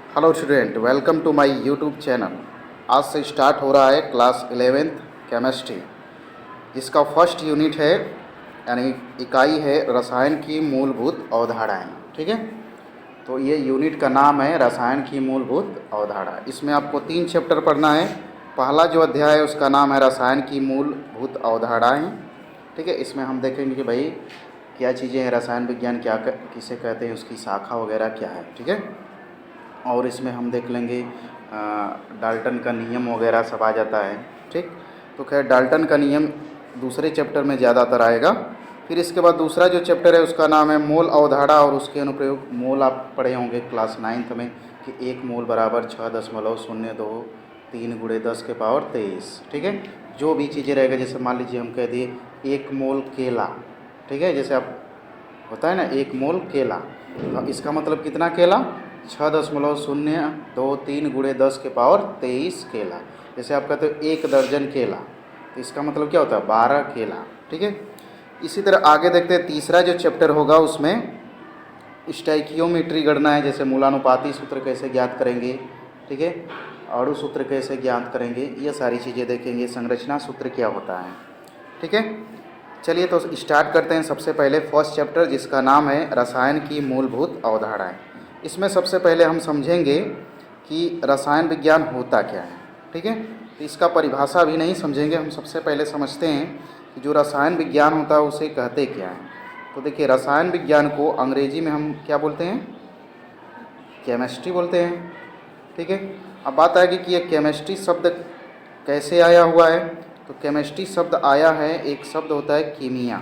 Hello student, welcome to my YouTube channel. आज से start हो रहा है क्लास 11th केमिस्ट्री, जिसका फर्स्ट यूनिट है यानी इकाई है रसायन की मूलभूत अवधारणाएं। ठीक है, तो ये यूनिट का नाम है रसायन की मूलभूत अवधारणा। इसमें आपको 3 चैप्टर पढ़ना है। पहला जो अध्याय है उसका नाम है रसायन की मूलभूत अवधारणाएं। ठीक है, इसमें हम देखेंगे कि भाई क्या चीज़ें हैं, रसायन विज्ञान क्या किसे कहते हैं, उसकी शाखा वगैरह क्या है। ठीक है, और इसमें हम देख लेंगे डाल्टन का नियम वगैरह सब आ जाता है। ठीक, तो खैर डाल्टन का नियम दूसरे चैप्टर में ज़्यादातर आएगा। फिर इसके बाद दूसरा जो चैप्टर है उसका नाम है मोल अवधारणा और उसके अनुप्रयोग। मोल आप पढ़े होंगे क्लास 9th में कि 1 मोल बराबर 6.023 × 10⁻23। ठीक है, जो भी चीज़ें रहेगा, जैसे मान लीजिए हम कह दिए 1 मोल केला। ठीक है, जैसे आप होता है ना 1 मोल केला, तो इसका मतलब कितना केला, 6.023 × 10⁻23 केला। जैसे आप कहते हो 1 दर्जन केला, तो इसका मतलब क्या होता है, 12 केला। ठीक है, इसी तरह आगे देखते हैं तीसरा जो चैप्टर होगा उसमें स्टोइकियोमेट्री गणना है। जैसे मूलानुपाती सूत्र कैसे ज्ञात करेंगे, ठीक है, अणु सूत्र कैसे ज्ञात करेंगे, ये सारी चीज़ें देखेंगे। संरचना सूत्र क्या होता है। ठीक है, चलिए तो स्टार्ट करते हैं। सबसे पहले फर्स्ट चैप्टर जिसका नाम है रसायन की मूलभूत अवधारणाएं। इसमें सबसे पहले हम समझेंगे कि रसायन विज्ञान होता क्या है। ठीक है, तो इसका परिभाषा भी नहीं समझेंगे, हम सबसे पहले समझते हैं कि जो रसायन विज्ञान होता है उसे कहते क्या हैं। तो देखिए, रसायन विज्ञान को अंग्रेजी में हम क्या बोलते हैं, केमिस्ट्री बोलते हैं। ठीक है, अब बात आएगी कि ये केमिस्ट्री शब्द कैसे आया हुआ है। तो केमिस्ट्री शब्द आया है, एक शब्द होता है कीमिया।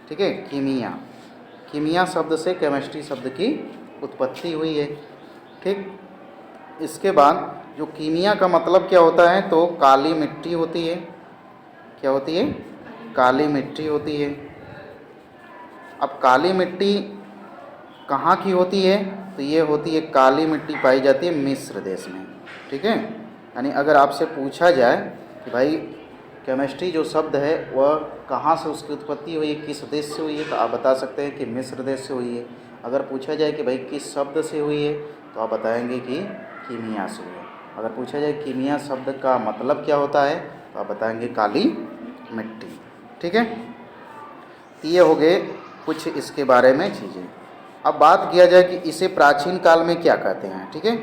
ठीक है, कीमिया, कीमिया शब्द से केमिस्ट्री शब्द की उत्पत्ति हुई है। ठीक, इसके बाद जो कीमिया का मतलब क्या होता है, तो काली मिट्टी होती है। क्या होती है, काली मिट्टी होती है। अब काली मिट्टी कहाँ की होती है, तो ये होती है, काली मिट्टी पाई जाती है मिस्र देश में। ठीक है, यानी अगर आपसे पूछा जाए कि भाई केमिस्ट्री जो शब्द है वह कहाँ से उसकी उत्पत्ति हुई है, किस देश से हुई है, तो आप बता सकते हैं कि मिस्र देश से हुई है। अगर पूछा जाए कि भाई किस शब्द से हुई है, तो आप बताएंगे कि कीमिया से हुई है। अगर पूछा जाए कीमिया शब्द का मतलब क्या होता है, तो आप बताएंगे काली मिट्टी। ठीक है, ये हो गए कुछ इसके बारे में चीज़ें। अब बात किया जाए कि इसे प्राचीन काल में क्या कहते हैं। ठीक है,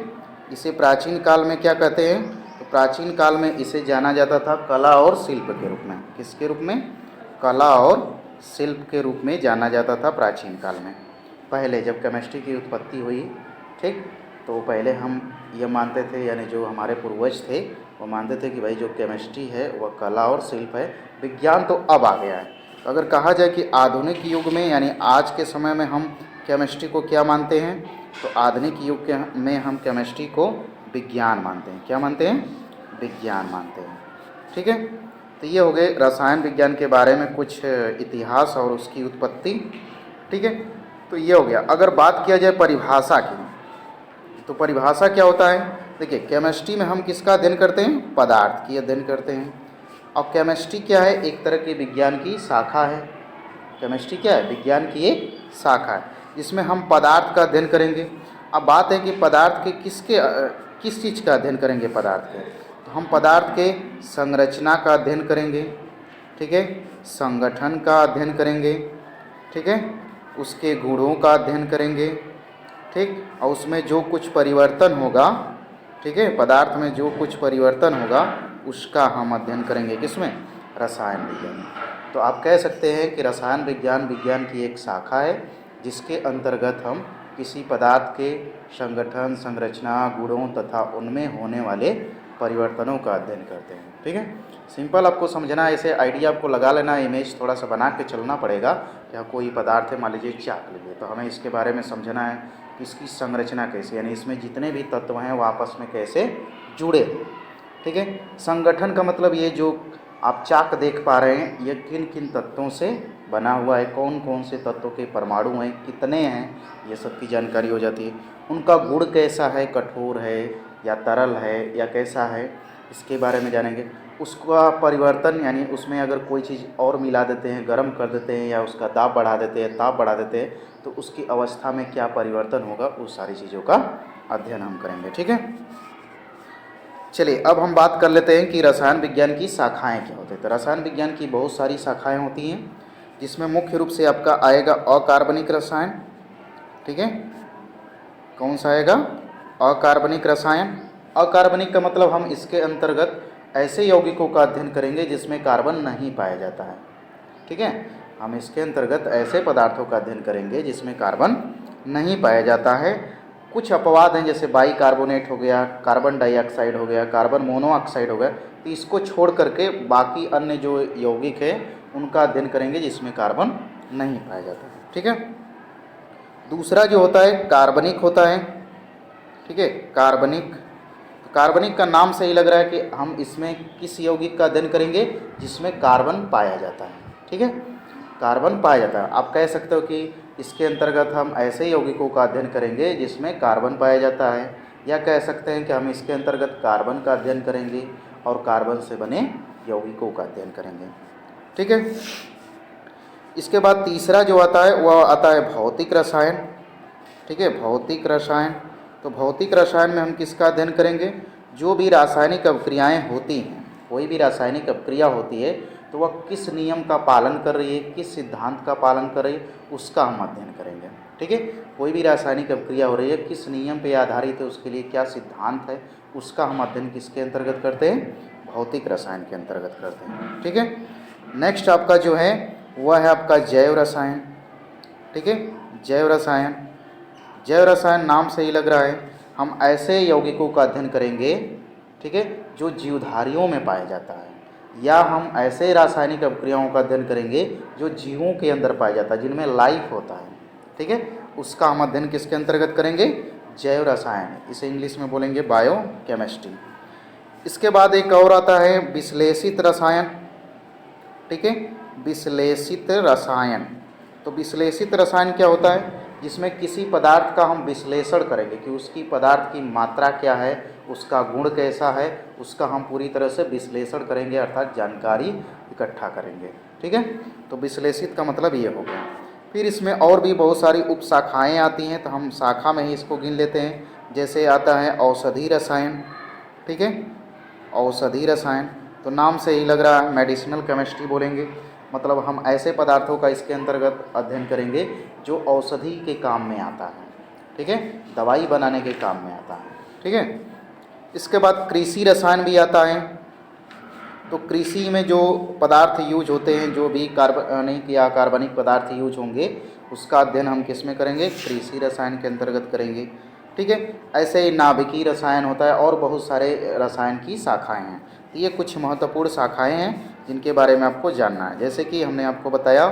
इसे प्राचीन काल में क्या कहते हैं, तो प्राचीन काल में इसे जाना जाता था कला और शिल्प के रूप में। किसके रूप में, कला और शिल्प के रूप में जाना जाता था प्राचीन काल में। पहले जब केमिस्ट्री की उत्पत्ति हुई, ठीक, तो पहले हम ये मानते थे, यानी जो हमारे पूर्वज थे वो मानते थे कि भाई जो केमिस्ट्री है वह कला और शिल्प है। विज्ञान तो अब आ गया है। अगर कहा जाए कि आधुनिक युग में यानी आज के समय में हम केमिस्ट्री को क्या मानते हैं, तो आधुनिक युग के में हम केमिस्ट्री को विज्ञान मानते हैं। क्या मानते हैं, विज्ञान मानते हैं। ठीक है, तो ये हो गए रसायन विज्ञान के बारे में कुछ इतिहास और उसकी उत्पत्ति। ठीक है, तो ये हो गया। अगर बात किया जाए परिभाषा की, तो परिभाषा क्या होता है, देखिए केमिस्ट्री में हम किसका अध्ययन करते हैं, पदार्थ की अध्ययन करते हैं। और केमिस्ट्री क्या है, एक तरह की विज्ञान की शाखा है। केमिस्ट्री क्या है, विज्ञान की एक शाखा है जिसमें हम पदार्थ का अध्ययन करेंगे। अब बात है कि पदार्थ के किस चीज़ का अध्ययन करेंगे, पदार्थ के, तो हम पदार्थ के संरचना का अध्ययन करेंगे। ठीक है, संगठन का अध्ययन करेंगे। ठीक है, उसके गुणों का अध्ययन करेंगे। ठीक, और उसमें जो कुछ परिवर्तन होगा, ठीक है, पदार्थ में जो कुछ परिवर्तन होगा उसका हम अध्ययन करेंगे। किसमें, रसायन विज्ञान में। तो आप कह सकते हैं कि रसायन विज्ञान विज्ञान की एक शाखा है जिसके अंतर्गत हम किसी पदार्थ के संगठन, संरचना, गुणों तथा उनमें होने वाले परिवर्तनों का अध्ययन करते हैं। ठीक है, सिंपल आपको समझना है, ऐसे आइडिया आपको लगा लेना, इमेज थोड़ा सा बना के चलना पड़ेगा। या कोई पदार्थ है, मान लीजिए चाक लीजिए, तो हमें इसके बारे में समझना है कि इसकी संरचना कैसी, यानी इसमें जितने भी तत्व हैं वो आपस में कैसे जुड़े। ठीक है, संगठन का मतलब ये जो आप चाक देख पा रहे हैं ये किन किन तत्वों से बना हुआ है, कौन कौन से तत्वों के परमाणु हैं, कितने हैं, ये सब की जानकारी हो जाती है। उनका गुण कैसा है, कठोर है या तरल है या कैसा है, इसके बारे में जानेंगे। उसका परिवर्तन यानी उसमें अगर कोई चीज़ और मिला देते हैं, गर्म कर देते हैं या उसका दाब बढ़ा देते हैं, ताप बढ़ा देते हैं, तो उसकी अवस्था में क्या परिवर्तन होगा, उस सारी चीज़ों का अध्ययन हम करेंगे। ठीक है, चलिए अब हम बात कर लेते हैं कि रसायन विज्ञान की शाखाएं क्या होती हैं। तो रसायन विज्ञान की बहुत सारी शाखाएं होती हैं, जिसमें मुख्य रूप से आपका आएगा अकार्बनिक रसायन। ठीक है, कौन सा आएगा? अकार्बनिक रसायन। अकार्बनिक का मतलब हम इसके अंतर्गत ऐसे यौगिकों का अध्ययन करेंगे जिसमें कार्बन नहीं पाया जाता है। ठीक है, हम इसके अंतर्गत ऐसे पदार्थों का अध्ययन करेंगे जिसमें कार्बन नहीं पाया जाता है। कुछ अपवाद हैं, जैसे बाइकार्बोनेट हो गया, कार्बन डाइऑक्साइड हो गया, कार्बन मोनोऑक्साइड हो गया, तो इसको छोड़ करके बाकी अन्य जो यौगिक है उनका अध्ययन करेंगे जिसमें कार्बन नहीं पाया जाता है। ठीक है, दूसरा जो होता है कार्बनिक होता है। ठीक है, कार्बनिक, कार्बनिक का नाम से ही लग रहा है कि हम इसमें किस यौगिक का अध्ययन करेंगे जिसमें कार्बन पाया जाता है। ठीक है, कार्बन पाया जाता है। आप कह सकते हो कि इसके अंतर्गत हम ऐसे यौगिकों का अध्ययन करेंगे जिसमें कार्बन पाया जाता है, या कह सकते हैं कि हम इसके अंतर्गत कार्बन का अध्ययन करेंगे और कार्बन से बने यौगिकों का अध्ययन करेंगे। ठीक है, इसके बाद तीसरा जो आता है वह आता है भौतिक रसायन। ठीक है, भौतिक रसायन। तो भौतिक रसायन में हम किसका अध्ययन करेंगे? जो भी रासायनिक अभिक्रियाएं होती हैं, कोई भी रासायनिक अभिक्रिया होती है तो वह किस नियम का पालन कर रही है, किस सिद्धांत का पालन कर रही है, उसका हम अध्ययन करेंगे। ठीक है, कोई भी रासायनिक अभिक्रिया हो रही है, किस नियम पे आधारित है, उसके लिए क्या सिद्धांत है, उसका हम अध्ययन किसके अंतर्गत करते हैं? भौतिक रसायन के अंतर्गत करते हैं। ठीक है, नेक्स्ट आपका जो है वह है आपका जैव रसायन। ठीक है, जैव रसायन। जैव रसायन नाम से ही लग रहा है हम ऐसे यौगिकों का अध्ययन करेंगे, ठीक है, जो जीवधारियों में पाया जाता है, या हम ऐसे रासायनिक अभिक्रियाओं का अध्ययन करेंगे जो जीवों के अंदर पाया जाता है, जिनमें लाइफ होता है। ठीक है, उसका हम अध्ययन किसके अंतर्गत करेंगे? जैव रसायन। इसे इंग्लिश में बोलेंगे बायो केमिस्ट्री। इसके बाद एक और आता है विश्लेषित रसायन। ठीक है, विश्लेषित रसायन। तो विश्लेषित रसायन क्या होता है? जिसमें किसी पदार्थ का हम विश्लेषण करेंगे कि उसकी पदार्थ की मात्रा क्या है, उसका गुण कैसा है, उसका हम पूरी तरह से विश्लेषण करेंगे, अर्थात जानकारी इकट्ठा करेंगे। ठीक है, तो विश्लेषित का मतलब ये हो गया। फिर इसमें और भी बहुत सारी उप शाखाएँ आती हैं, तो हम शाखा में ही इसको गिन लेते हैं। जैसे आता है औषधि रसायन। ठीक है, औषधि रसायन तो नाम से ही लग रहा है मेडिसिनल केमिस्ट्री बोलेंगे, मतलब हम ऐसे पदार्थों का इसके अंतर्गत अध्ययन करेंगे जो औषधि के काम में आता है। ठीक है, दवाई बनाने के काम में आता है। ठीक है, इसके बाद कृषि रसायन भी आता है। तो कृषि में जो पदार्थ यूज होते हैं, जो भी कार्बनिक या कार्बनिक पदार्थ यूज होंगे, उसका अध्ययन हम किस में करेंगे? कृषि रसायन के अंतर्गत करेंगे। ठीक है, ऐसे ही नाभिकीय रसायन होता है और बहुत सारे रसायन की शाखाएं हैं। तो ये कुछ महत्वपूर्ण शाखाएं हैं जिनके बारे में आपको जानना है। जैसे कि हमने आपको बताया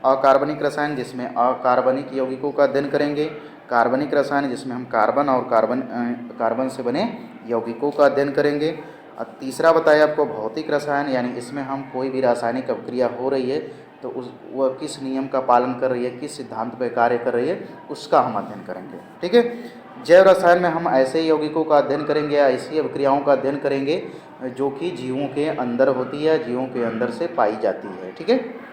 अकार्बनिक रसायन, जिसमें अकार्बनिक यौगिकों का अध्ययन करेंगे। कार्बनिक रसायन, जिसमें हम कार्बन और कार्बन से बने यौगिकों का अध्ययन करेंगे। और तीसरा बताया आपको भौतिक रसायन, यानी इसमें हम कोई भी रासायनिक अभिक्रिया हो रही है तो वह किस नियम का पालन कर रही है, किस सिद्धांत पर कार्य कर रही है, उसका हम अध्ययन करेंगे। ठीक है, जैव रसायन में हम ऐसे यौगिकों का अध्ययन करेंगे या ऐसी अभिक्रियाओं का अध्ययन करेंगे जो कि जीवों के अंदर होती है, जीवों के अंदर से पाई जाती है। ठीक है,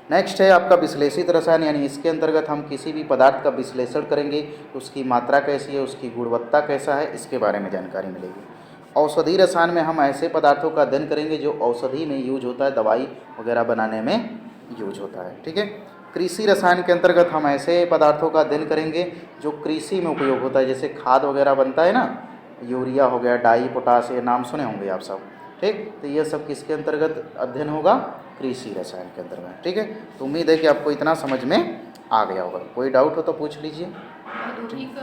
नेक्स्ट है आपका विश्लेषित रसायन, यानी इसके अंतर्गत हम किसी भी पदार्थ का विश्लेषण करेंगे, उसकी मात्रा कैसी है, उसकी गुणवत्ता कैसा है, इसके बारे में जानकारी मिलेगी। औषधि रसायन में हम ऐसे पदार्थों का अध्ययन करेंगे जो औषधि में यूज होता है, दवाई वगैरह बनाने में यूज होता है। ठीक है, कृषि रसायन के अंतर्गत हम ऐसे पदार्थों का अध्ययन करेंगे जो कृषि में उपयोग होता है, जैसे खाद वगैरह बनता है ना, यूरिया हो गया, डाई, पोटाश, ये नाम सुने होंगे आप सब। ठीक, तो ये सब किसके अंतर्गत अध्ययन होगा? कृषि रसायन के अंतर्गत। ठीक है, तो उम्मीद है कि आपको इतना समझ में आ गया होगा। कोई डाउट हो तो पूछ लीजिए। औद्योगिक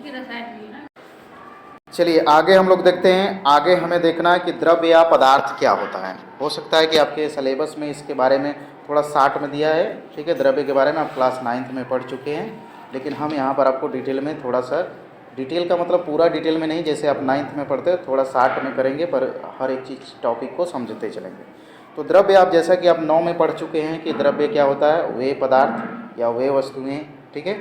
रसायन भी है ना। चलिए आगे हम लोग देखते हैं। आगे हमें देखना है कि द्रव्य या पदार्थ क्या होता है। हो सकता है कि आपके सिलेबस में इसके बारे में थोड़ा शार्ट में दिया है। ठीक है, द्रव्य के बारे में आप क्लास 9th में पढ़ चुके हैं, लेकिन हम यहाँ पर आपको डिटेल में थोड़ा सा, डिटेल का मतलब पूरा डिटेल में नहीं, जैसे आप 9th में पढ़ते हैं थोड़ा शार्ट में करेंगे, पर हर एक चीज़ टॉपिक को समझते चलेंगे। तो द्रव्य, आप जैसा कि आप 9 में पढ़ चुके हैं कि द्रव्य क्या होता है? वे पदार्थ या वे वस्तुएँ, ठीक है,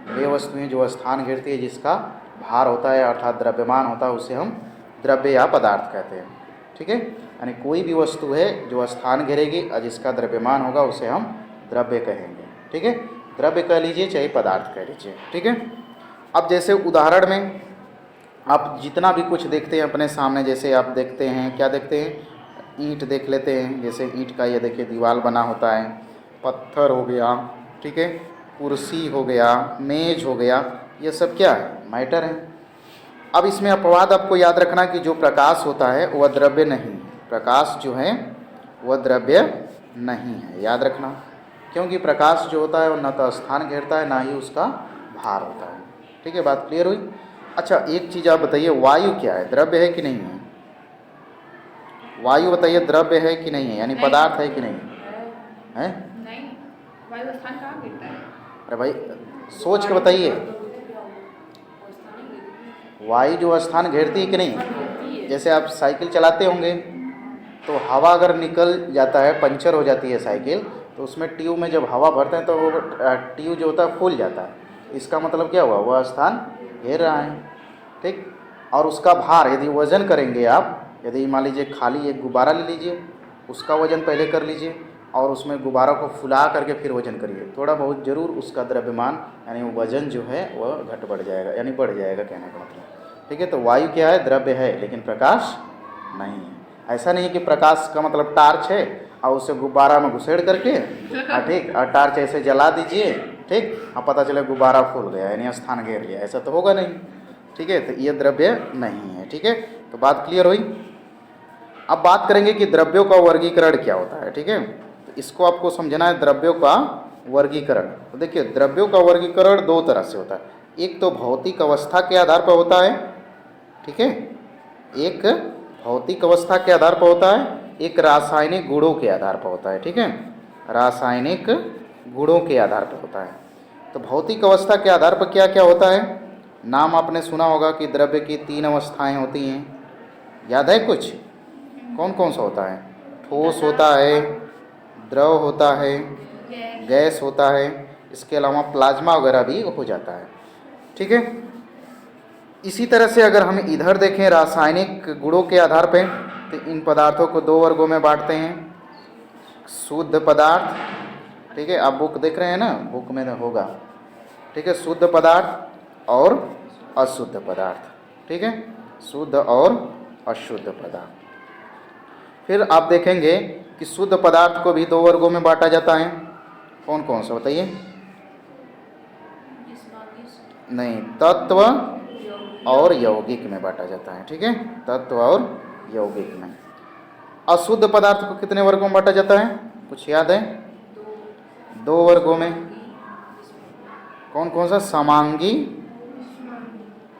वे वस्तुएँ जो स्थान घेरती है, जिसका भार होता है अर्थात द्रव्यमान होता है, उसे हम द्रव्य या पदार्थ कहते हैं। ठीक है, यानी कोई भी वस्तु है जो स्थान घेरेगी और जिसका द्रव्यमान होगा उसे हम द्रव्य कहेंगे। ठीक है, द्रव्य कह लीजिए चाहे पदार्थ कह लीजिए। ठीक है, अब जैसे उदाहरण में आप जितना भी कुछ देखते हैं अपने सामने, जैसे आप देखते हैं, क्या देखते हैं, ईंट देख लेते हैं, जैसे ईंट का ये देखिए दीवार बना होता है, पत्थर हो गया, ठीक है, कुर्सी हो गया, मेज हो गया, ये सब क्या है, मैटर है। अब इसमें अपवाद आपको याद रखना कि जो प्रकाश होता है वह द्रव्य नहीं है, प्रकाश जो है वह द्रव्य नहीं है, याद रखना, क्योंकि प्रकाश जो होता है वह न तो स्थान घेरता है ना ही उसका भार होता है। ठीक है, बात क्लियर हुई। अच्छा, एक चीज़ आप बताइए, वायु क्या है, द्रव्य है कि नहीं है? वायु बताइए, द्रव्य है कि नहीं है, यानी पदार्थ है कि नहीं है? नहीं, वायु स्थान कहाँ गिरता है? अरे भाई सोच के बताइए, वायु जो स्थान घेरती है कि नहीं? जैसे आप साइकिल चलाते होंगे तो हवा अगर निकल जाता है, पंचर हो जाती है साइकिल, तो उसमें ट्यूब में जब हवा भरते हैं तो वो ट्यूब जो होता है फूल जाता है, इसका मतलब क्या हुआ, वह स्थान घेर रहा है। ठीक, और उसका भार यदि वजन करेंगे आप, यदि मान लीजिए खाली एक गुब्बारा ले लीजिए, उसका वजन पहले कर लीजिए और उसमें गुब्बारा को फुला करके फिर वजन करिए, थोड़ा बहुत जरूर उसका द्रव्यमान यानी वजन जो है वह घट बढ़ जाएगा, यानी बढ़ जाएगा कहने का मतलब। ठीक है, तो वायु क्या है, द्रव्य है, लेकिन प्रकाश नहीं है। ऐसा नहीं है कि प्रकाश का मतलब टार्च है और उसे गुब्बारा में घुसेड़ करके ठीक, और टार्च ऐसे जला दीजिए, ठीक, और पता चले गुब्बारा फूल गया यानी स्थान घेर लिया, ऐसा तो होगा नहीं। ठीक है, तो ये द्रव्य नहीं है। ठीक है, तो बात क्लियर हुई। अब बात करेंगे कि द्रव्यों का वर्गीकरण क्या होता है। ठीक है, तो इसको आपको समझना है, द्रव्यों का वर्गीकरण। तो देखिए, द्रव्यों का वर्गीकरण दो तरह से होता है, एक तो भौतिक अवस्था के आधार पर होता है, ठीक है, एक भौतिक अवस्था के आधार पर होता है, एक रासायनिक गुणों के आधार पर होता है। ठीक है, रासायनिक गुणों के आधार पर होता है। तो भौतिक अवस्था के आधार पर क्या क्या होता है, नाम आपने सुना होगा कि द्रव्य की 3 अवस्थाएं होती हैं, याद है कुछ, कौन कौन सा होता है? ठोस होता है, द्रव होता है, गैस होता है, इसके अलावा प्लाज्मा वगैरह भी हो जाता है। ठीक है, इसी तरह से अगर हम इधर देखें रासायनिक गुणों के आधार पर, तो इन पदार्थों को 2 वर्गों में बांटते हैं, शुद्ध पदार्थ, ठीक है, आप बुक देख रहे हैं ना, बुक में होगा, ठीक है, शुद्ध पदार्थ और अशुद्ध पदार्थ। ठीक है, शुद्ध और अशुद्ध पदार्थ। फिर आप देखेंगे कि शुद्ध पदार्थ को भी 2 वर्गों में बांटा जाता है, कौन कौन सा बताइए? नहीं, तत्व और यौगिक में बांटा जाता है। ठीक है, तत्व और यौगिक में। अशुद्ध पदार्थ को कितने वर्गों में बांटा जाता है, कुछ याद है? 2 वर्गों में, कौन कौन सा? समांगी,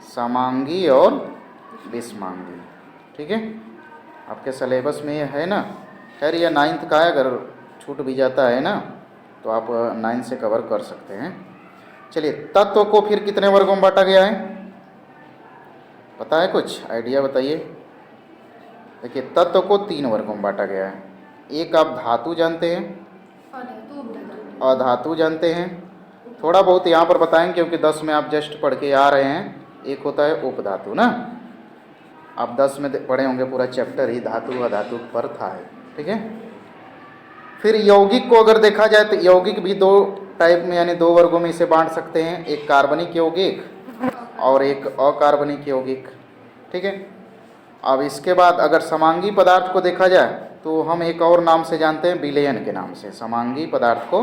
समांगी और विषमांगी। ठीक है, आपके सिलेबस में ये है ना, खैर ये 9th का है, अगर छूट भी जाता है ना तो आप 9 से कवर कर सकते हैं। चलिए, तत्व को फिर कितने वर्गों में बांटा गया है, पता है कुछ आइडिया बताइए? देखिए, तत्व को 3 वर्गों में बांटा गया है, एक आप धातु जानते हैं, अधातु जानते हैं, थोड़ा बहुत यहाँ पर बताएंगे क्योंकि 10 में आप जस्ट पढ़ के आ रहे हैं, एक होता है उपधातु ना, आप 10 में पढ़े होंगे, पूरा चैप्टर ही धातु अधातु पर था है। ठीक है, फिर यौगिक को अगर देखा जाए तो यौगिक भी 2 टाइप में यानी 2 वर्गों में इसे बांट सकते हैं, एक कार्बनिक यौगिक और एक अकार्बनिक यौगिक। ठीक है, अब इसके बाद अगर समांगी पदार्थ को देखा जाए तो हम एक और नाम से जानते हैं, विलयन के नाम से, समांगी पदार्थ को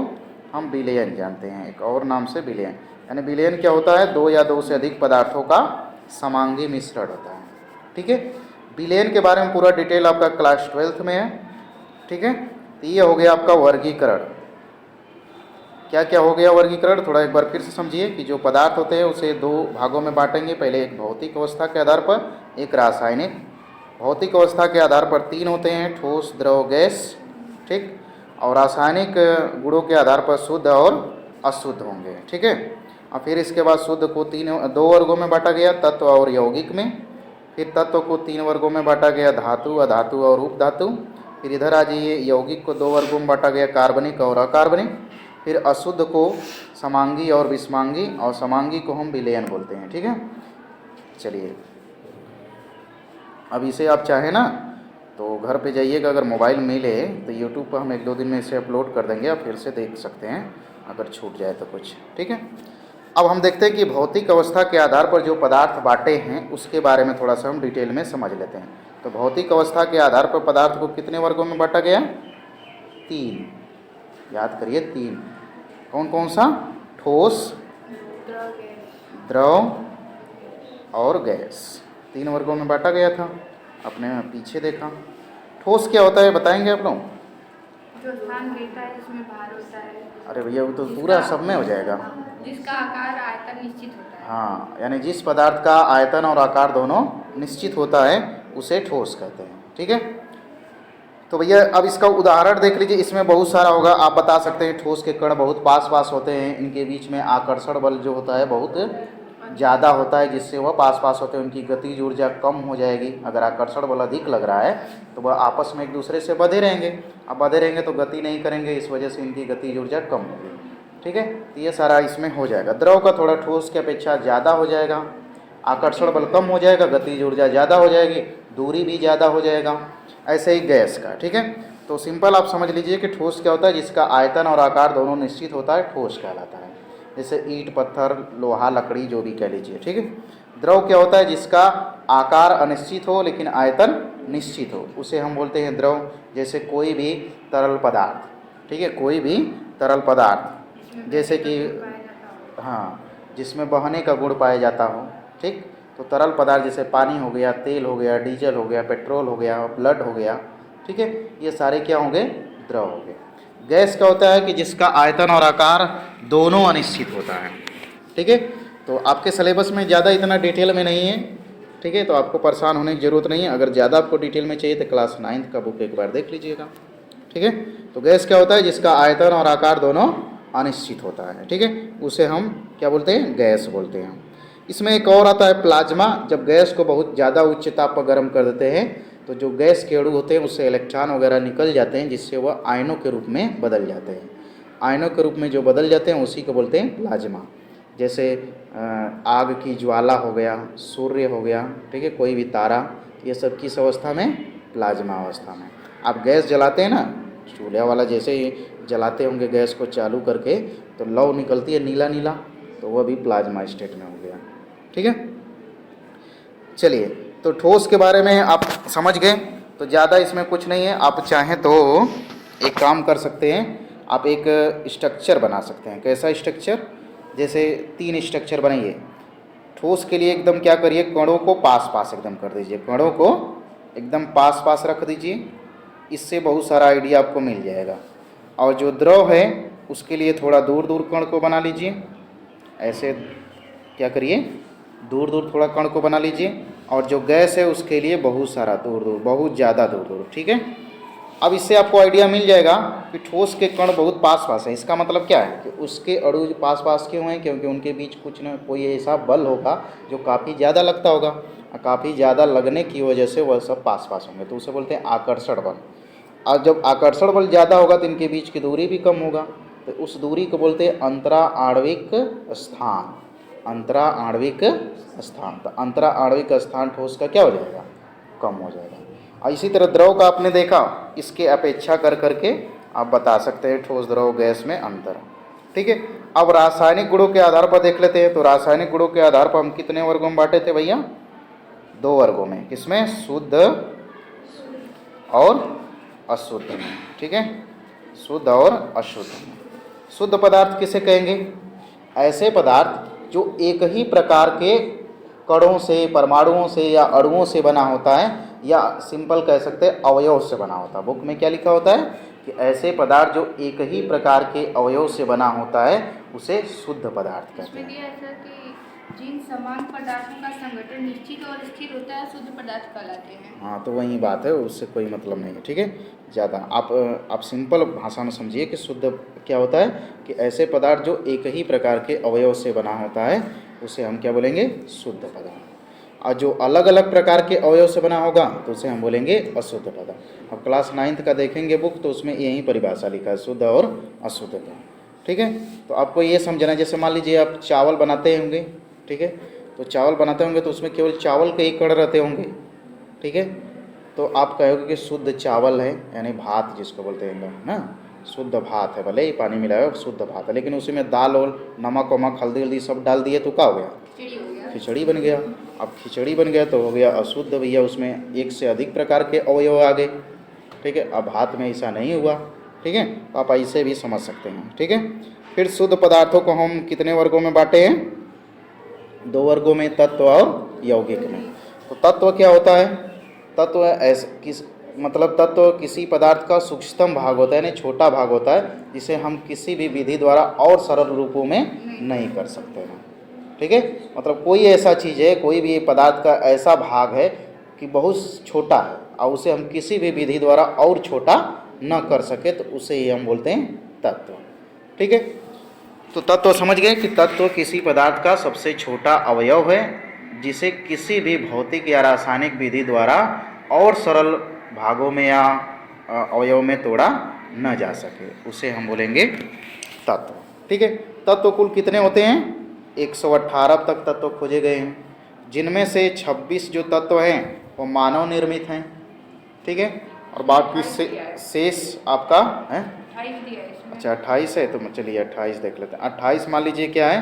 हम विलयन जानते हैं, एक और नाम से विलयन। यानी विलयन क्या होता है, 2 या 2 से अधिक पदार्थों का समांगी मिश्रण होता है। ठीक है, विलयन के बारे में पूरा डिटेल आपका क्लास 12th में है। ठीक है, तो ये हो गया आपका वर्गीकरण। क्या क्या हो गया वर्गीकरण, थोड़ा एक बार फिर से समझिए कि जो पदार्थ होते हैं उसे 2 भागों में बांटेंगे, पहले एक भौतिक अवस्था के आधार पर, एक रासायनिक। भौतिक अवस्था के आधार पर 3 होते हैं, ठोस, द्रव, गैस। ठीक, और रासायनिक गुणों के आधार पर शुद्ध और अशुद्ध होंगे। ठीक है, और फिर इसके बाद शुद्ध को 2 वर्गों में बांटा गया, तत्व और यौगिक में। फिर तत्व को 3 वर्गों में बांटा गया, धातु, अधातु और उपधातु। फिर इधर आ जाइए, यौगिक को 2 वर्गों में बांटा गया, कार्बनिक और अकार्बनिक। फिर अशुद्ध को समांगी और विषमांगी, और समांगी को हम विलयन बोलते हैं। ठीक है, चलिए अब इसे आप चाहें ना तो घर पे जाइएगा, अगर मोबाइल मिले तो यूट्यूब पर हम 1-2 दिन में इसे अपलोड कर देंगे, आप फिर से देख सकते हैं अगर छूट जाए तो कुछ, ठीक है। अब हम देखते हैं कि भौतिक अवस्था के आधार पर जो पदार्थ बांटे हैं उसके बारे में थोड़ा सा हम डिटेल में समझ लेते हैं। तो भौतिक अवस्था के आधार पर पदार्थ को कितने वर्गों में बांटा गया? 3। याद करिए 3। कौन कौन सा? ठोस, द्रव और गैस। 3 वर्गों में बांटा गया था, अपने पीछे देखा। ठोस क्या होता है बताएंगे आप लोग? जो स्थान रहता है जिसमें भार होता है। अरे भैया वो तो पूरा सब में हो जाएगा। जिसका आकार आयतन निश्चित होता है। हाँ, यानी जिस पदार्थ का आयतन और आकार दोनों निश्चित होता है उसे ठोस कहते हैं, ठीक है। तो भैया अब इसका उदाहरण देख लीजिए, इसमें बहुत सारा होगा। आप बता सकते हैं ठोस के कण बहुत पास पास होते हैं, इनके बीच में आकर्षण बल जो होता है बहुत ज़्यादा होता है, जिससे वह पास पास होते हैं, उनकी गतिज ऊर्जा कम हो जाएगी। अगर आकर्षण बल अधिक लग रहा है तो वह आपस में एक दूसरे से बंधे रहेंगे। अब बंधे रहेंगे तो गति नहीं करेंगे, इस वजह से इनकी गतिज ऊर्जा कम होगी, ठीक है। तो ये सारा इसमें हो जाएगा। द्रव का थोड़ा ठोस की अपेक्षा ज़्यादा हो जाएगा, आकर्षण बल कम हो जाएगा, गतिज ऊर्जा ज़्यादा हो जाएगी, दूरी भी ज़्यादा हो जाएगा। ऐसे ही गैस का, ठीक है। तो सिंपल आप समझ लीजिए कि ठोस क्या होता है? जिसका आयतन और आकार दोनों निश्चित होता है, ठोस कहलाता है। जैसे ईंट, पत्थर, लोहा, लकड़ी, जो भी कह लीजिए, ठीक है। द्रव क्या होता है? जिसका आकार अनिश्चित हो लेकिन आयतन निश्चित हो, उसे हम बोलते हैं द्रव। जैसे कोई भी तरल पदार्थ, ठीक है, कोई भी तरल पदार्थ जैसे कि हाँ, जिसमें बहने का गुण पाया जाता हो, ठीक। तो तरल पदार्थ जैसे पानी हो गया, तेल हो गया, डीजल हो गया, पेट्रोल हो गया, ब्लड हो गया, ठीक है, ये सारे क्या होंगे? द्रव हो गए। गैस क्या होता है? कि जिसका आयतन और आकार दोनों अनिश्चित होता है, ठीक है। तो आपके सिलेबस में ज़्यादा इतना डिटेल में नहीं है, ठीक है, तो आपको परेशान होने की ज़रूरत नहीं है। अगर ज़्यादा आपको डिटेल में चाहिए तो क्लास 9th का बुक एक बार देख लीजिएगा, ठीक है। तो गैस क्या होता है? जिसका आयतन और आकार दोनों अनिश्चित होता है, ठीक है, उसे हम क्या बोलते हैं? गैस बोलते हैं। इसमें एक और आता है प्लाज्मा। जब गैस को बहुत ज़्यादा उच्च ताप पर गर्म कर देते हैं तो जो गैस के अणु होते हैं उससे इलेक्ट्रॉन वगैरह निकल जाते हैं, जिससे वह आयनों के रूप में बदल जाते हैं। आयनों के रूप में जो बदल जाते हैं उसी को बोलते हैं प्लाज्मा। जैसे आग की ज्वाला हो गया, सूर्य हो गया, ठीक है, कोई भी तारा, ये सब किस अवस्था में? प्लाज्मा अवस्था में। आप गैस जलाते हैं ना, चूल्हा वाला जैसे ही जलाते होंगे गैस को चालू करके तो लौ निकलती है नीला नीला, तो वह भी प्लाज्मा स्टेट में हो गया, ठीक है। चलिए, तो ठोस के बारे में आप समझ गए, तो ज़्यादा इसमें कुछ नहीं है। आप चाहें तो एक काम कर सकते हैं, आप एक स्ट्रक्चर बना सकते हैं। कैसा स्ट्रक्चर? जैसे 3 स्ट्रक्चर बनाइए। ठोस के लिए एकदम क्या करिए? कणों को पास पास एकदम कर दीजिए, कणों को एकदम पास पास रख दीजिए, इससे बहुत सारा आइडिया आपको मिल जाएगा। और जो द्रव है उसके लिए थोड़ा दूर दूर कण को बना लीजिए। ऐसे क्या करिए? दूर दूर थोड़ा कण को बना लीजिए। और जो गैस है उसके लिए बहुत सारा दूर दूर, बहुत ज़्यादा दूर दूर, ठीक है। अब इससे आपको आइडिया मिल जाएगा कि ठोस के कण बहुत पास पास है। इसका मतलब क्या है? कि उसके अणु पास पास क्यों हैं? क्योंकि उनके बीच कुछ न कोई ऐसा बल होगा जो काफ़ी ज़्यादा लगता होगा, और काफ़ी ज़्यादा लगने की वजह से वह सब पास पास होंगे, तो उसे बोलते हैं आकर्षण बल। और जब आकर्षण बल ज़्यादा होगा तो इनके बीच की दूरी भी कम होगा, तो उस दूरी को बोलते हैं अंतरा आणविक स्थान। अंतरा आणविक स्थान। तो अंतरा आणविक स्थान ठोस का क्या हो जाएगा? कम हो जाएगा। और इसी तरह द्रव का आपने देखा, इसके अपेक्षा कर करके आप बता सकते हैं ठोस द्रव गैस में अंतर, ठीक है। अब रासायनिक गुणों के आधार पर देख लेते हैं। तो रासायनिक गुणों के आधार पर हम कितने वर्गों में बांटे थे भैया? 2 वर्गों में। किसमें? शुद्ध और अशुद्ध में, ठीक है, शुद्ध और अशुद्ध में। शुद्ध पदार्थ किसे कहेंगे? ऐसे पदार्थ जो एक ही प्रकार के कणों से, परमाणुओं से या अणुओं से बना होता है, या सिंपल कह सकते हैं अवयव से बना होता है। बुक में क्या लिखा होता है? कि ऐसे पदार्थ जो एक ही प्रकार के अवयव से बना होता है उसे शुद्ध पदार्थ कहते हैं। इसमें क्या है कि जिन समान पदार्थों का संगठन निश्चित और स्थिर होता है शुद्ध पदार्थ कहलाते हैं। हाँ, तो वही बात है, उससे कोई मतलब नहीं है, ठीक है। ज़्यादा आप सिंपल भाषा में समझिए कि शुद्ध क्या होता है? कि ऐसे पदार्थ जो एक ही प्रकार के अवयव से बना होता है उसे हम क्या बोलेंगे? शुद्ध पदार्थ। और जो अलग अलग प्रकार के अवयव से बना होगा तो उसे हम बोलेंगे अशुद्ध पदार्थ। अब क्लास 9th का देखेंगे बुक, तो उसमें यही परिभाषा लिखा है, शुद्ध और अशुद्ध का, ठीक है। तो आपको ये समझना, जैसे मान लीजिए आप चावल बनाते होंगे, ठीक है, तो चावल बनाते होंगे तो उसमें केवल चावल के ही कण रहते होंगे, ठीक है। तो आप कहोगे कि शुद्ध चावल है, यानी भात जिसको बोलते हैं ना, शुद्ध भात है, भले ही पानी मिलाया हो शुद्ध भात है, लेकिन उसी में दाल और नमक वमक हल्दी हल्दी सब डाल दिए तो क्या हो गया? खिचड़ी हो गया। खिचड़ी बन गया। अब खिचड़ी बन गया तो हो गया अशुद्ध भैया, उसमें एक से अधिक प्रकार के अवयव आ गए। ठीक है, अब भात में ऐसा नहीं हुआ। ठीक है, तो आप ऐसे भी समझ सकते हैं। ठीक है, फिर शुद्ध पदार्थों को हम कितने वर्गों में बांटे हैं? 2 वर्गों में, तत्व और यौगिक में। तो तत्व क्या होता है? तत्व ऐसे मतलब तत्व किसी पदार्थ का सूक्ष्मतम भाग होता है, यानी छोटा भाग होता है, जिसे हम किसी भी विधि द्वारा और सरल रूपों में नहीं कर सकते हैं। ठीक है, मतलब कोई ऐसा चीज़ है, कोई भी पदार्थ का ऐसा भाग है कि बहुत छोटा है और उसे हम किसी भी विधि द्वारा और छोटा न कर सके, तो उसे ही हम बोलते हैं तत्व। ठीक है, तो तत्व समझ गए कि तत्व किसी पदार्थ का सबसे छोटा अवयव है, जिसे किसी भी भौतिक या रासायनिक विधि द्वारा और सरल भागों में या अवयव में तोड़ा न जा सके, उसे हम बोलेंगे तत्व। ठीक है, तत्व कुल कितने होते हैं? 118 तक तत्व खोजे गए हैं, जिनमें से 26 जो तत्व हैं वो मानव निर्मित हैं। ठीक है, और बाकी शेष आपका है 28 दिया है इसमें। अच्छा 28 है, तो चलिए 28 देख लेते हैं। 28 मान लीजिए क्या है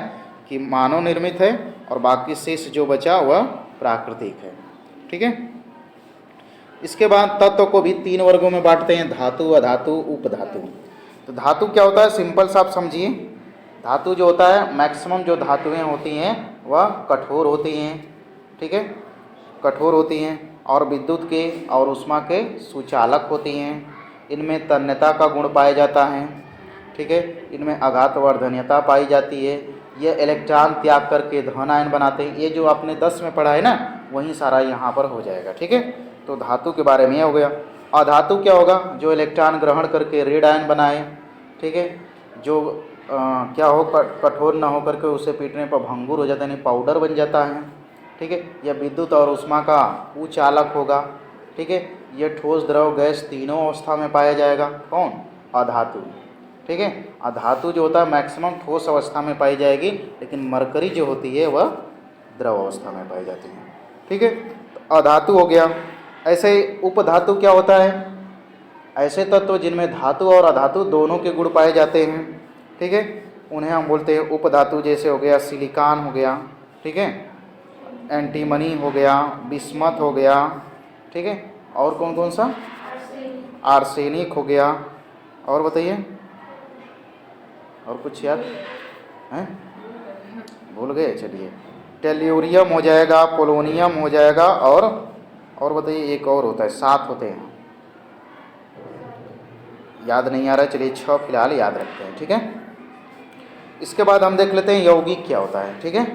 कि मानव निर्मित है, और बाकी शेष जो बचा वह प्राकृतिक है। ठीक है, इसके बाद तत्व को भी 3 वर्गों में बांटते हैं, धातु, अधातु, उपधातु। तो धातु क्या होता है? सिंपल सा आप समझिए, धातु जो होता है, मैक्सिमम जो धातुएं होती हैं वह कठोर होती हैं। ठीक है, कठोर होती हैं और विद्युत के और ऊष्मा के सुचालक होती हैं। इनमें तन्यता का गुण पाया जाता है। ठीक है, इनमें आघातवर्धनीयता पाई जाती है। ये इलेक्ट्रॉन त्याग करके धन आयन बनाते हैं। ये जो आपने 10 में पढ़ा है ना, वही सारा यहाँ पर हो जाएगा। ठीक है, तो धातु के बारे में यह हो गया। अधातु क्या होगा? जो इलेक्ट्रॉन ग्रहण करके ऋण आयन बनाए। ठीक है, जो क्या हो, कठोर ना हो करके उसे पीटने पर भंगुर हो जाता है, यानी पाउडर बन जाता है। ठीक है, यह विद्युत और ऊष्मा का कुचालक होगा। ठीक है, यह ठोस, द्रव, गैस तीनों अवस्था में पाया जाएगा। कौन? अधातु। ठीक है, अधातु जो होता है मैक्सिमम ठोस अवस्था में पाई जाएगी, लेकिन मरकरी जो होती है वह द्रव अवस्था में पाई जाती है। ठीक है, तो अधातु हो गया। ऐसे उपधातु क्या होता है? ऐसे तत्व जिनमें धातु और अधातु दोनों के गुण पाए जाते हैं। ठीक है, उन्हें हम बोलते हैं उपधातु। जैसे हो गया सिलिकॉन हो गया, ठीक है, एंटीमनी हो गया, बिस्मथ हो गया। ठीक है, और कौन कौन सा? आर्सेनिक हो गया। और बताइए, और कुछ याद हैं? भूल गए? चलिए, टेल्यूरियम हो जाएगा, पोलोनियम हो जाएगा, और बताइए एक और होता है, 7 होते हैं, याद नहीं आ रहा है। चलिए 6 फिलहाल याद रखते हैं। ठीक है, इसके बाद हम देख लेते हैं यौगिक क्या होता है। ठीक है,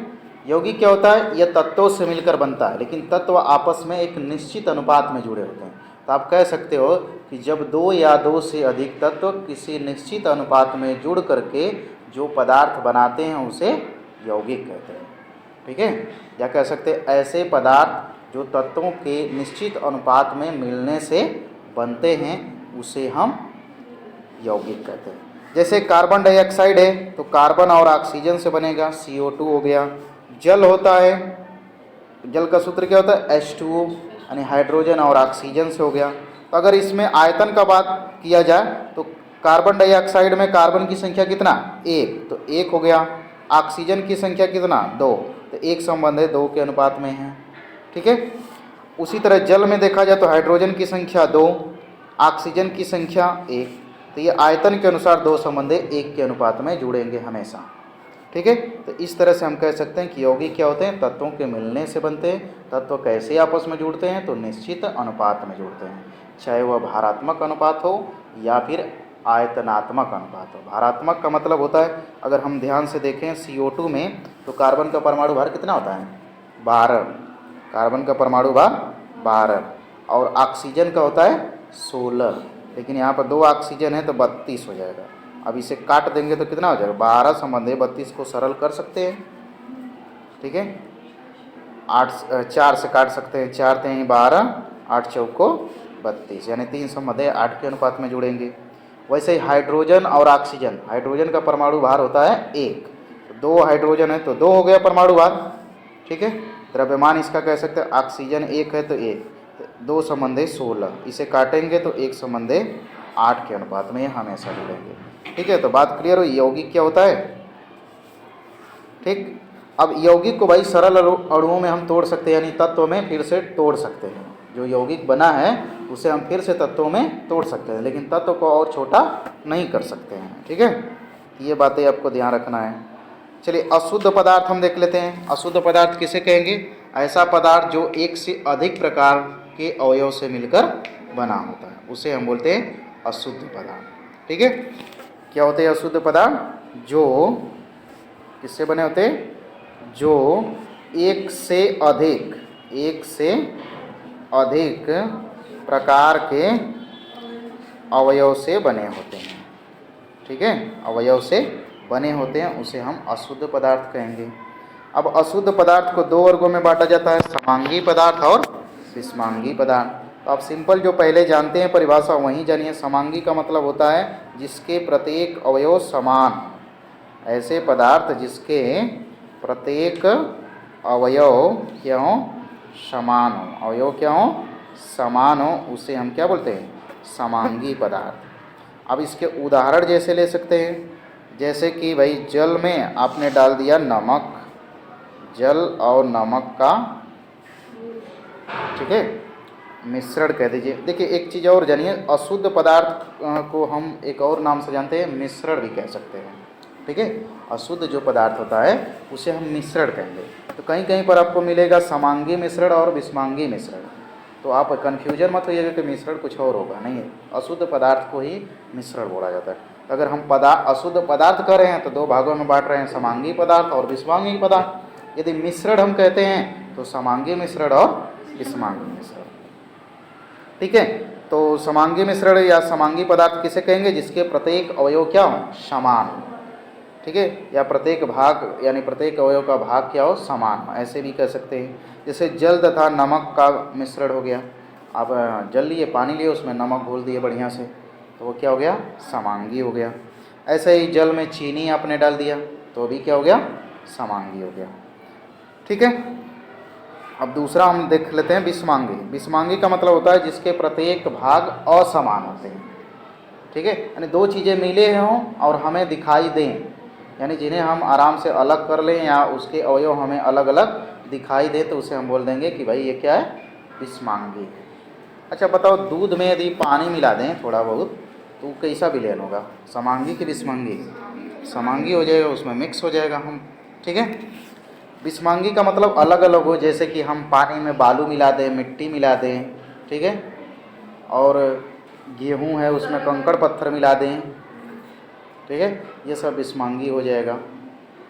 यौगिक क्या होता है? यह तत्वों से मिलकर बनता है, लेकिन तत्व आपस में एक निश्चित अनुपात में जुड़े होते हैं। तो आप कह सकते हो कि जब 2 या 2 से अधिक तत्व किसी निश्चित अनुपात में जुड़ करके जो पदार्थ बनाते हैं उसे यौगिक कहते हैं। ठीक है, या कह सकते हैं ऐसे पदार्थ जो तत्वों के निश्चित अनुपात में मिलने से बनते हैं उसे हम यौगिक कहते हैं। जैसे कार्बन डाइऑक्साइड है तो कार्बन और ऑक्सीजन से बनेगा, CO2 हो गया। जल होता है, जल का सूत्र क्या होता है? H2O, यानी हाइड्रोजन और ऑक्सीजन से हो गया। तो अगर इसमें आयतन का बात किया जाए तो कार्बन डाइऑक्साइड में कार्बन की संख्या कितना? 1, तो 1 हो गया। ऑक्सीजन की संख्या कितना? 2, तो 1 संबंध है, 2 के अनुपात में है। ठीक है, उसी तरह जल में देखा जाए तो हाइड्रोजन की संख्या 2, ऑक्सीजन की संख्या 1, तो ये आयतन के अनुसार 2 संबंध 1 के अनुपात में जुड़ेंगे हमेशा। ठीक है, तो इस तरह से हम कह सकते हैं कि यौगिक क्या होते हैं? तत्वों के मिलने से बनते हैं। तत्व कैसे आपस में जुड़ते हैं? तो निश्चित अनुपात में जुड़ते हैं, चाहे वह भारात्मक अनुपात हो या फिर आयतनात्मक अनुपात हो। भारात्मक का मतलब होता है, अगर हम ध्यान से देखें CO2 में तो कार्बन का परमाणु भार कितना होता है? 12। कार्बन का परमाणु भार 12, और ऑक्सीजन का होता है 16, लेकिन यहाँ पर 2 ऑक्सीजन है तो 32 हो जाएगा। अब इसे काट देंगे तो कितना हो जाएगा? 12 संबंध है, 32 को सरल कर सकते हैं। ठीक है, 4 से काट सकते हैं, 4 × 12, 8 चौको 32, यानी 3 संबंध है 8 के अनुपात में जुड़ेंगे। वैसे ही हाइड्रोजन और ऑक्सीजन, हाइड्रोजन का परमाणु भार होता है 1, तो 2 हाइड्रोजन है तो 2 हो गया परमाणु भार। ठीक है, द्रव्यमान इसका कह सकते हैं, ऑक्सीजन 1 है तो 1, तो 2 संबंधे 16, इसे काटेंगे तो 1 संबंधे 8 के अनुपात में ये हमेशा जुड़ेंगे। ठीक है, तो बात क्लियर हुई। यौगिक क्या होता है? ठीक। अब यौगिक को भाई सरल अणुओं में हम तोड़ सकते हैं, यानी तत्व में फिर से तोड़ सकते हैं। जो यौगिक बना है उसे हम फिर से तत्वों में तोड़ सकते हैं, लेकिन तत्व को और छोटा नहीं कर सकते हैं। ठीक है, ये बातें आपको ध्यान रखना है। चलिए अशुद्ध पदार्थ हम देख लेते हैं। अशुद्ध पदार्थ किसे कहेंगे? ऐसा पदार्थ जो एक से अधिक प्रकार के अवयव से मिलकर बना होता है, उसे हम बोलते हैं अशुद्ध पदार्थ। ठीक है, क्या होते हैं अशुद्ध पदार्थ? जो किससे बने होते हैं? जो एक से अधिक प्रकार के अवयव से बने होते हैं। ठीक है, अवयव से बने होते हैं, उसे हम अशुद्ध पदार्थ कहेंगे। अब अशुद्ध पदार्थ को 2 वर्गों में बांटा जाता है, समांगी पदार्थ और विषमांगी पदार्थ। तो आप सिंपल जो पहले जानते हैं परिभाषा वहीं जानिए। समांगी का मतलब होता है जिसके प्रत्येक अवयव समान, ऐसे पदार्थ जिसके प्रत्येक अवयव क्या हो? समान हो। अवयव क्या हो? समान हो, उसे हम क्या बोलते हैं? समांगी पदार्थ। अब इसके उदाहरण जैसे ले सकते हैं, जैसे कि भाई जल में आपने डाल दिया नमक, जल और नमक का, ठीक है, मिश्रण कह दीजिए। देखिए एक चीज़ और जानिए, अशुद्ध पदार्थ को हम एक और नाम से जानते हैं, मिश्रण भी कह सकते हैं। ठीक है, अशुद्ध जो पदार्थ होता है उसे हम मिश्रण कहेंगे। तो कहीं कहीं पर आपको मिलेगा समांगी मिश्रण और विषमांगी मिश्रण, तो आप कन्फ्यूजन मत होइएगा कि मिश्रण कुछ और होगा, नहीं है। अशुद्ध पदार्थ को ही मिश्रण बोला जाता है। तो अगर हम अशुद्ध पदार्थ कर रहे हैं तो 2 भागों में बांट रहे हैं, समांगी पदार्थ और विषमांगी पदार्थ। यदि मिश्रण हम कहते हैं तो समांगी मिश्रण और विषमांगी मिश्रण। ठीक है, तो समांगी मिश्रण या समांगी पदार्थ किसे कहेंगे? जिसके प्रत्येक अवयव क्या हो? समान हो। ठीक है, या प्रत्येक भाग यानी प्रत्येक अवयव का भाग क्या हो? समान हो, ऐसे भी कह सकते हैं। जैसे जल तथा नमक का मिश्रण हो गया। आप जल लिए, पानी लिए, उसमें नमक घोल दिए बढ़िया से, तो वो क्या हो गया? समांगी हो गया। ऐसे ही जल में चीनी आपने डाल दिया तो भी क्या हो गया? समांगी हो गया। ठीक है, अब दूसरा हम देख लेते हैं विषमांगी। विषमांगी का मतलब होता है जिसके प्रत्येक भाग असमान होते हैं। ठीक है, यानी 2 चीज़ें मिले हों और हमें दिखाई दें, यानी जिन्हें हम आराम से अलग कर लें या उसके अवयव हमें अलग अलग दिखाई दे, तो उसे हम बोल देंगे कि भाई ये क्या है? विषमांगी। अच्छा बताओ, दूध में यदि पानी मिला दें थोड़ा बहुत तो कैसा विलयन होगा? समांगी कि विषमांगी? समांगी हो जाएगा, उसमें मिक्स हो जाएगा हम। ठीक है, विषमांगी का मतलब अलग अलग हो, जैसे कि हम पानी में बालू मिला दें, मिट्टी मिला दें, ठीक है, और गेहूँ है उसमें कंकड़ पत्थर मिला दें, ठीक है, ये सब विषमांगी हो जाएगा।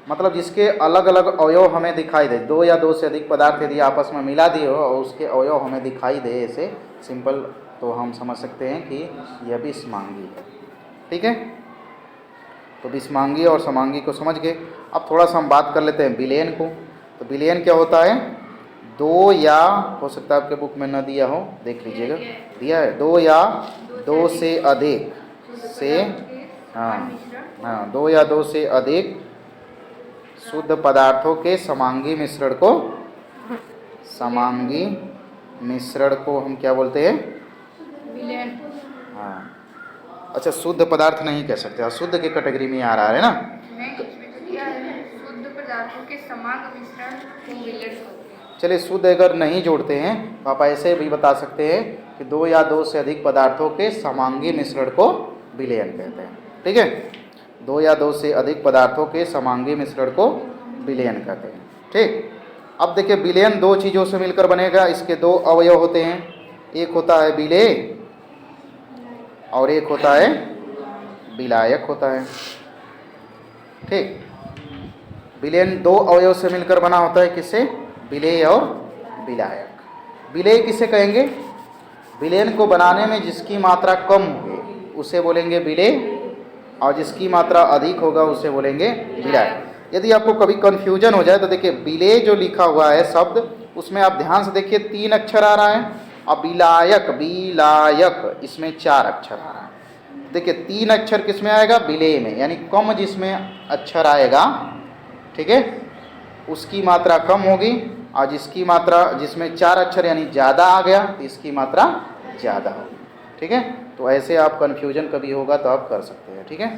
मतलब जिसके अलग अलग अवयव हमें दिखाई दे, 2 या 2 से अधिक पदार्थ यदि आपस में मिला दिए हो और उसके अवयव हमें दिखाई दे ऐसे सिंपल, तो हम समझ सकते हैं कि यह विषमांगी है। ठीक है, तो विषमांगी और समांगी को समझ गए। अब थोड़ा सा हम बात कर लेते हैं विलयन को। तो विलयन क्या होता है? 2 या, हो सकता है आपके बुक में न दिया हो, देख लीजिएगा, दिया है, 2 या 2 से अधिक से, हाँ 2 या 2 से अधिक शुद्ध पदार्थों के समांगी मिश्रण को, समांगी मिश्रण को हम क्या बोलते हैं? विलयन। हाँ, अच्छा शुद्ध पदार्थ नहीं कह सकते, अशुद्ध के कैटेगरी में आ रहा है ना। नहीं, इसमें तो दिया है शुद्ध पदार्थों के समांग मिश्रण को विलयन कहते हैं। चलिए शुद्ध अगर नहीं जोड़ते हैं तो आप ऐसे भी बता सकते हैं कि 2 या 2 से अधिक पदार्थों के समांगी मिश्रण को विलयन कहते हैं। ठीक है, 2 या 2 से अधिक पदार्थों के समांगी मिश्रण को विलयन कहते हैं। ठीक, अब देखिए विलयन 2 चीज़ों से मिलकर बनेगा। इसके 2 अवयव होते हैं, एक होता है विलेय और एक होता है विलायक होता है। ठीक, विलयन 2 अवयव से मिलकर बना होता है, किससे? विलेय और विलायक। विलेय किसे कहेंगे? विलयन को बनाने में जिसकी मात्रा कम होगी उसे बोलेंगे विलेय, और जिसकी मात्रा अधिक होगा उसे बोलेंगे विलायक। यदि आपको कभी कन्फ्यूजन हो जाए तो देखिए विलेय जो लिखा हुआ है शब्द, उसमें आप ध्यान से देखिए 3 अक्षर आ रहा है, और विलायक, विलायक इसमें 4 अक्षर आ रहा है। देखिए 3 अक्षर किस में आएगा? विलेय में, यानी कम जिसमें अक्षर आएगा, ठीक है, उसकी मात्रा कम होगी, और जिसकी मात्रा जिसमें 4 अक्षर यानी ज़्यादा आ गया तो इसकी मात्रा ज़्यादा होगी। ठीक है, तो ऐसे आप कन्फ्यूजन कभी होगा तो आप कर सकते हैं। ठीक है,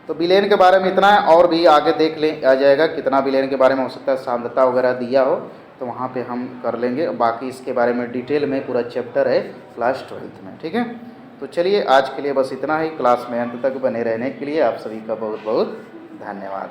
तो विलयन के बारे में इतना है, और भी आगे देख ले आ जाएगा कितना विलयन के बारे में हो सकता है, सांद्रता वगैरह दिया हो तो वहाँ पे हम कर लेंगे। बाकी इसके बारे में डिटेल में पूरा चैप्टर है क्लास 12th में। ठीक है, तो चलिए आज के लिए बस इतना ही। क्लास में अंत तक बने रहने के लिए आप सभी का बहुत बहुत धन्यवाद।